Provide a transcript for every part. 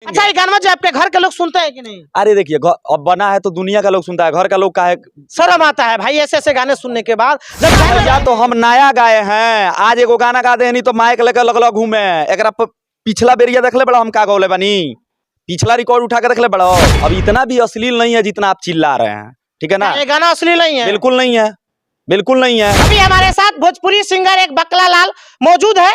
अच्छा, ये गाना जो आपके घर के लोग सुनते हैं कि नहीं? अरे देखिए, अब बना है तो दुनिया का लोग सुनता है, घर का लोग का है। शर्म आता है भाई ऐसे ऐसे गाने सुनने के बाद। जब भैया तो हम नया गाए हैं, आज एगो गाना गा दे नहीं तो माइक लेकर लगल घूमे। एकरा पिछला बेरिया देख ले बड़ा हम का गौले बनी, पिछला रिकॉर्ड उठा के देख ले बड़ा। अब इतना भी अश्लील नहीं है जितना आप चिल्ला रहे हैं, ठीक है ना? ये गाना अश्लील नहीं है, बिल्कुल नहीं है, बिल्कुल नहीं है। अभी हमारे साथ भोजपुरी सिंगर एक बकला लाल मौजूद है।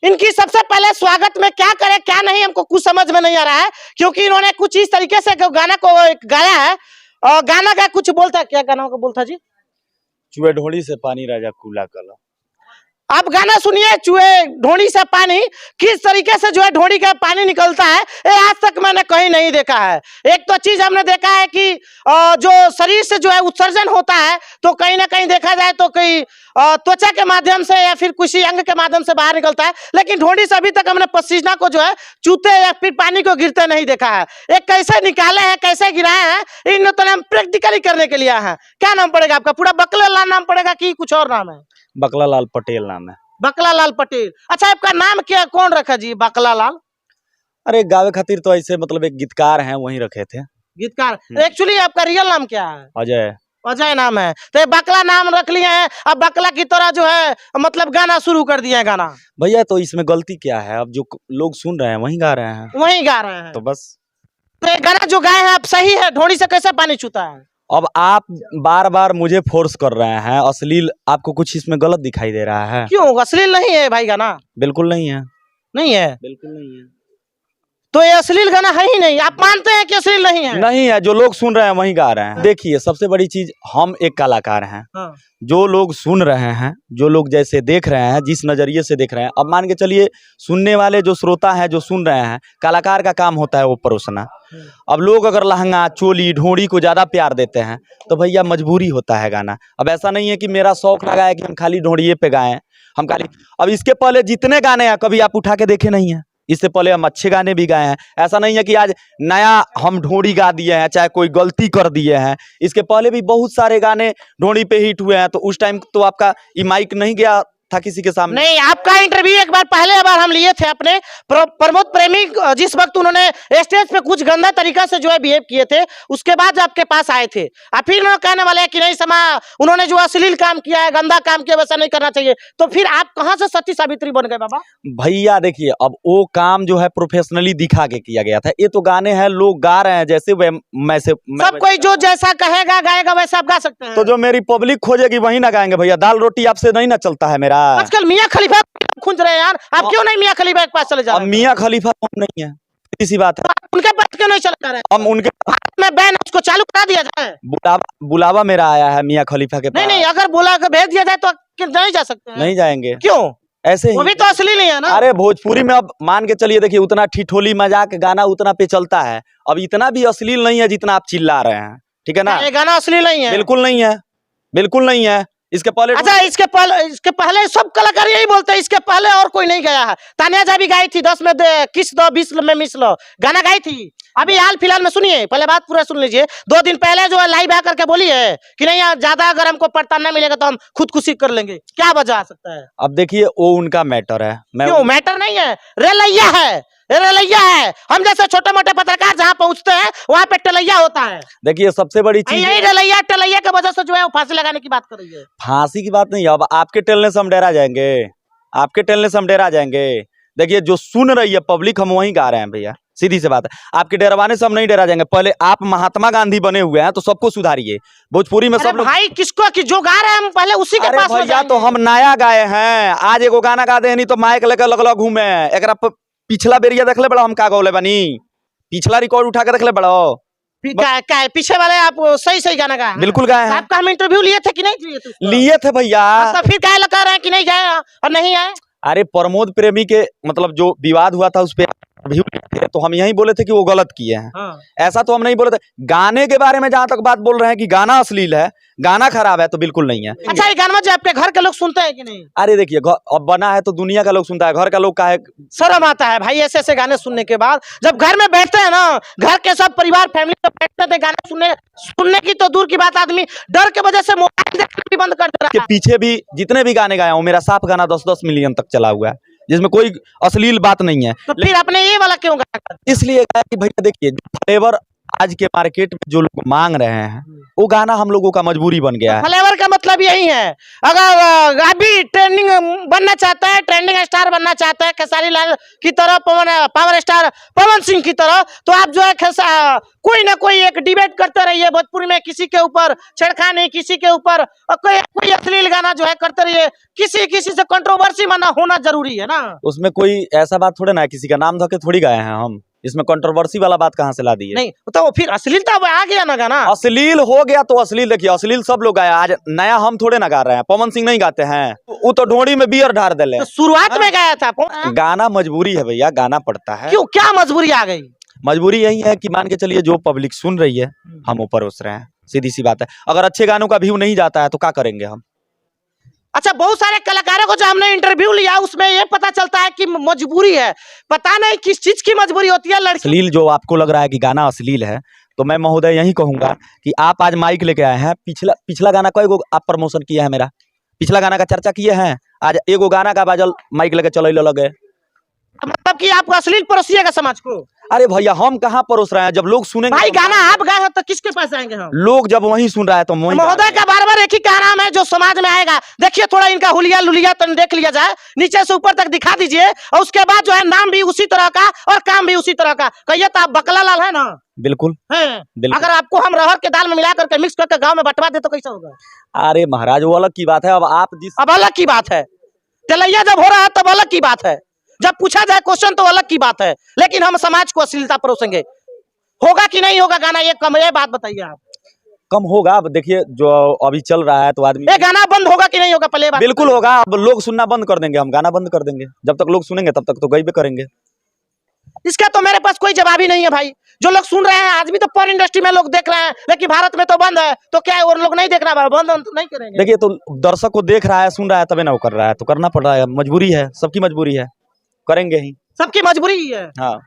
इनकी सबसे पहले स्वागत में क्या करें क्या नहीं हमको कुछ समझ में नहीं आ रहा है, क्योंकि इन्होंने कुछ इस तरीके से गाना को गाया है। और गाना का कुछ बोलता है, क्या गाना को बोलता जी? चूहे ढोली से पानी राजा कूला कला। आप गाना सुनिए, चूहे ढोड़ी से पानी, किस तरीके से जो है ढोड़ी का पानी निकलता है ये आज तक मैंने कहीं नहीं देखा है। एक तो चीज हमने देखा है कि जो शरीर से जो है उत्सर्जन होता है तो कहीं ना कहीं देखा जाए तो कहीं त्वचा के माध्यम से या फिर किसी अंग के माध्यम से बाहर निकलता है, लेकिन ढोड़ी से अभी तक हमने पसीना को जो है चूते या फिर पानी को गिरते नहीं देखा है। ये कैसे निकाले हैं, कैसे गिराए हैं, इन तो हम प्रैक्टिकली करने के लिए हैं। क्या नाम पड़ेगा आपका? पूरा बकला लाल नाम पड़ेगा कि कुछ और नाम है? बकला लाल पटेल नाम है। बकला लाल पटेल। अच्छा, आपका नाम क्या कौन रखा जी बकला लाल? अरे गावे खातिर तो ऐसे मतलब एक गीतकार हैं वही रखे थे। गीतकार? एक्चुअली आपका रियल नाम क्या है? अजय। अजय नाम है, तो ये बकला नाम रख लिए हैं, अब बकला की तरह जो है मतलब गाना शुरू कर दिया है। गाना भैया तो इसमें गलती क्या है? अब जो लोग सुन रहे हैं वही गा रहे हैं, वही गा रहे हैं तो बस। तो ये गाना जो गाए हैं आप सही है? ढोड़ी से कैसे पानी छूता है? अब आप बार बार मुझे फोर्स कर रहे हैं, अश्लील आपको कुछ इसमें गलत दिखाई दे रहा है? क्यों, अश्लील नहीं है भाई गाना? बिल्कुल नहीं है, नहीं है, बिल्कुल नहीं है। तो ये अश्लील गाना है ही नहीं? आप मानते हैं कि अश्लील नहीं है? नहीं है, जो लोग सुन रहे हैं वही गा रहे हैं। देखिए सबसे बड़ी चीज, हम एक कलाकार हैं। हाँ। जो लोग सुन रहे हैं, जो लोग जैसे देख रहे हैं, जिस नजरिए से देख रहे हैं, अब मान के चलिए सुनने वाले जो श्रोता हैं जो सुन रहे हैं, कलाकार का काम होता है वो परोसना। अब लोग अगर लहंगा चोली ढोड़ी को ज्यादा प्यार देते हैं तो भैया मजबूरी होता है गाना। अब ऐसा नहीं है कि मेरा शौक लगा है कि हम खाली ढोड़िए पे गाएं, हम खाली। अब इसके पहले जितने गाने हैं कभी आप उठा के देखे नहीं है? इससे पहले हम अच्छे गाने भी गाए हैं। ऐसा नहीं है कि आज नया हम ढोड़ी गा दिए हैं, चाहे कोई गलती कर दिए हैं। इसके पहले भी बहुत सारे गाने ढोड़ी पे हिट हुए हैं, तो उस टाइम तो आपका ये माइक नहीं गया था किसी के सामने। नहीं, आपका इंटरव्यू एक बार पहले बार हम लिए थे अपने प्रमोद प्रेमी, जिस वक्त उन्होंने स्टेज पे कुछ गंदा तरीका से जो है बिहेव किए थे, उसके बाद आपके पास आए थे। आप फिर कहने वाले हैं कि नहीं समा उन्होंने जो अश्लील काम किया है, गंदा काम किया, वैसा नहीं करना चाहिए। तो फिर आप कहां से सती सावित्री बन गए बाबा? भैया देखिए, अब वो काम जो है प्रोफेशनली दिखा के किया गया था। ये तो गाने हैं, लोग गा रहे हैं जैसे सब कोई जो जैसा कहेगा गाएगा वैसा आप गा सकते हैं। तो जो मेरी पब्लिक खोजेगी वही ना गाएंगे भैया। दाल रोटी आपसे नहीं ना चलता है मेरा। आजकल मियां खलीफा खुंज रहे हैं यार, आप क्यों नहीं मियां खलीफा के पास चले जाओ? मियां खलीफा हम नहीं है, इसी बात है। उनके पास क्यों नहीं चला रहे? हम उनके में बैन उसको चालू करा दिया जाए। बुलावा मेरा आया है मियां खलीफा के पास। नहीं नहीं, अगर बुला कर भेज दिया जाए तो नहीं जा सकते हैं? नहीं जाएंगे। क्यों? ऐसे ही। वो भी तो अश्लील नहीं है ना? अरे भोजपुरी में अब मान के चलिए, देखिए उतना ठिठोली मजाक गाना उतना पे चलता है। अब इतना भी अश्लील नहीं है जितना आप चिल्ला रहे हैं, ठीक है ना? ये गाना अश्लील नहीं है, बिल्कुल नहीं है, बिल्कुल नहीं है। इसके पहले अच्छा, इसके पहले सब कलाकार यही बोलते हैं, इसके पहले और कोई नहीं गाया है। तानिया झा भी गाई थी 10 में किस दो 20 में मिस लो, गाना गाई थी। अभी हाल फिलहाल में सुनिए, पहले बात पूरा सुन लीजिए। 2 दिन पहले जो है लाइव आकर के बोली है कि नहीं ज्यादा अगर हमको पड़ताना मिलेगा तो हम खुदकुशी कर लेंगे। क्या वजह आ सकता है? अब देखिए वो उनका मैटर है। क्यों मैटर नहीं है? रेलैया है, रेलैया है। हम जैसे छोटे मोटे पत्रकार जहाँ पहुँचते हैं वहाँ पे टलैया होता है। देखिए सबसे बड़ी चीज यही रेलैया टलैया की वजह से जो है वो फांसी लगाने की बात कर रही है। फांसी की बात नहीं है। अब आपके टेलने से हम डरा जाएंगे, आपके टेलने से हम डरा जाएंगे। देखिए जो सुन रही है पब्लिक, हम वही गा रहे हैं भैया, सीधी सी बात है। आपके डरवाने से हम नहीं डरा जाएंगे। पहले आप महात्मा गांधी बने हुए हैं तो सबको सुधारिए। भोजपुरी में सब भाई किसको कि जो गा रहे हैं हम पहले उसी के पास भैया तो हम नया गाए हैं, आज एगो गाना गा दे नहीं तो माइक लेकर लगल घूमे। एकरा पिछला बेरिया देख ले बड़ा हम का गौले बनी, पिछला रिकॉर्ड उठा के देख ले बड़ा। पीछे वाले आप सही सही गाना गाए? बिल्कुल गाए हैं। आपका हम इंटरव्यू लिए थे कि नहीं लिए थे? लिए थे भैया। तो फिर क्या लगा रहे हैं कि नहीं गए और नहीं आए? अरे प्रमोद प्रेमी के मतलब जो विवाद हुआ था उस पर तो हम यही बोले थे कि वो गलत किए हैं। हाँ। ऐसा तो हम नहीं बोले थे। गाने के बारे में जहां तक बात बोल रहे हैं कि गाना अश्लील है, गाना खराब है, तो बिल्कुल नहीं है। अच्छा, ये गाना जो आपके घर के लोग सुनते हैं कि नहीं? अरे देखिए, अब बना है तो दुनिया का लोग सुनता है, घर का लोग का है। शर्म आता है भाई ऐसे ऐसे गाने सुनने के बाद। जब घर में बैठते हैं ना, घर के सब परिवार फैमिली तो बैठते थे, गाने सुनने की तो दूर की बात, आदमी डर के वजह से मोबाइल देखना भी बंद कर दे रहा है। पीछे भी जितने भी गाने गाए हूँ, मेरा साफ गाना 10-10 मिलियन तक चला हुआ है। जिसमें कोई अश्लील बात नहीं है। तो फिर आपने ये वाला क्यों गाना? इसलिए गाया कि भैया देखिए, फ्लेवर आज के मार्केट में जो लोग मांग रहे हैं वो गाना हम लोगों का मजबूरी बन गया है। फ्लेवर का मतलब यही है, अगर अभी ट्रेंडिंग बनना चाहता है, ट्रेंडिंग स्टार बनना चाहता है खेसारी लाल की तरह, पावर स्टार पवन सिंह की तरह, तो आप जो है कोई ना कोई एक डिबेट करते रहिए भोजपुरी में, किसी के ऊपर छेड़खानी, किसी के ऊपर कोई अश्लील गाना जो है करते रहिए, किसी से कंट्रोवर्सी मना होना जरूरी है ना। उसमें कोई ऐसा बात थोड़े ना है, किसी का नाम धो के थोड़ी गाए हैं हम, इसमें कंट्रोवर्सी वाला बात कहाँ से ला दी है? नहीं तो फिर अश्लीलता आ गया ना गाना। अश्लील हो गया तो अश्लील, देखिए अश्लील सब लोग गाया, आज नया हम थोड़े ना गा रहे हैं, पवन सिंह नहीं गाते हैं, वो तो ढोड़ी में बियर ढार दे। तो शुरुआत में गाया था। गाना मजबूरी है भैया, गाना पड़ता है। क्यों, क्या मजबूरी आ गई? मजबूरी यही है कि मान के चलिए जो पब्लिक सुन रही है हम ऊपर उस रहे हैं, सीधी सी बात है। अगर अच्छे गानों का व्यू नहीं जाता है तो क्या करेंगे हम? अच्छा, बहुत सारे कलाकारों को जो हमने इंटरव्यू लिया उसमें ये पता चलता है कि मजबूरी है, पता नहीं किस चीज की मजबूरी होती है। लड़की अश्लील जो आपको लग रहा है कि गाना अश्लील है, तो मैं महोदय यही कहूंगा कि आप आज माइक लेके आए हैं, पिछला गाना का एगो आप प्रमोशन किया है, मेरा पिछला गाना का चर्चा किए हैं, आज एगो गाना का बाजल माइक लेके चलो लगे, मतलब कि आप अश्लील परोसिएगा समाज को। अरे भैया हम कहाँ परोस रहे हैं? जब लोग सुनेंगे भाई गाना आप गाए हो तो किसके पास आएंगे हम? लोग जब वही सुन रहा है तो वही महोदय का बार बार एक ही नाम है जो समाज में आएगा। देखिए थोड़ा इनका हुलिया लुलिया तन देख लिया जाए, नीचे से ऊपर तक दिखा दीजिए, और उसके बाद जो है नाम भी उसी तरह का और काम भी उसी तरह का। कहिए तो आप बकला लाल है ना? बिल्कुल है। बिल्कुल। अगर आपको हम रहर के दाल में मिला करके मिक्स करके गाँव में बंटवा दे तो कैसा होगा? अरे महाराज वो अलग की बात है, अब अलग की बात है, तेलैया जब हो रहा है तब अलग की बात है, जब पूछा जाए क्वेश्चन तो अलग की बात है, लेकिन हम समाज को अश्लीलता परोसेंगे। होगा कि नहीं होगा गाना, ये बात बताइए आप। कम होगा, अब देखिए जो अभी चल रहा है तो आदमी, ये गाना बंद होगा कि नहीं होगा, पहले बात बिल्कुल होगा। अब लोग सुनना बंद कर देंगे, हम गाना बंद कर देंगे, जब तक लोग सुनेंगे तब तक तो गईबे करेंगे। इसका तो मेरे पास कोई जवाब ही नहीं है भाई। जो लोग सुन रहे हैं आज भी तो पर इंडस्ट्री में लोग देख रहे हैं, लेकिन भारत में तो बंद है, तो क्या और लोग नहीं देख रहा है? बंद नहीं करेंगे। देखिए तो दर्शक को देख रहा है, सुन रहा है, तबे ना वो कर रहा है, तो करना पड़ रहा है, मजबूरी है, सबकी मजबूरी है, करेंगे ही, सबकी मजबूरी ही है। हाँ।